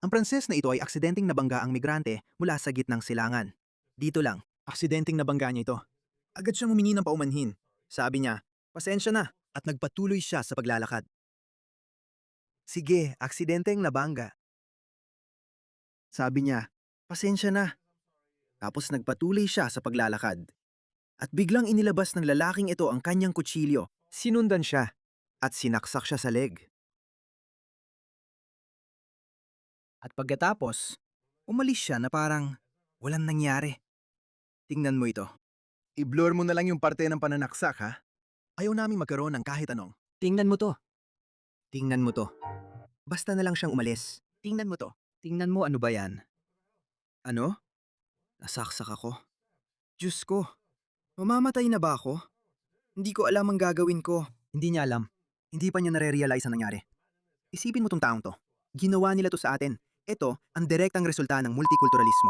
Ang Pranses na ito ay aksidenteng nabangga ang migrante mula sa gitnang silangan. Dito lang, aksidenteng nabangga niya ito. Agad siyang humingi ng paumanhin. Sabi niya, pasensya na, at nagpatuloy siya sa paglalakad. Sige, aksidenteng nabangga. Sabi niya, pasensya na. Tapos nagpatuloy siya sa paglalakad. At biglang inilabas ng lalaking ito ang kanyang kutsilyo. Sinundan siya at sinaksak siya sa leg. At pagkatapos, umalis siya na parang walang nangyari. Tingnan mo ito. I-blur mo na lang yung parte ng pananaksak, ha? Ayaw naming magkaroon ng kahit anong. Tingnan mo to. Tingnan mo to. Basta na lang siyang umalis. Tingnan mo to. Tingnan mo ano ba yan? Ano? Nasaksak ako. Diyos ko. Mamamatay na ba ako? Hindi ko alam ang gagawin ko. Hindi niya alam. Hindi pa niya nare-realize ang nangyari. Isipin mo tong taong to. Ginawa nila to sa atin. Ito ang direktang resulta ng multikulturalismo.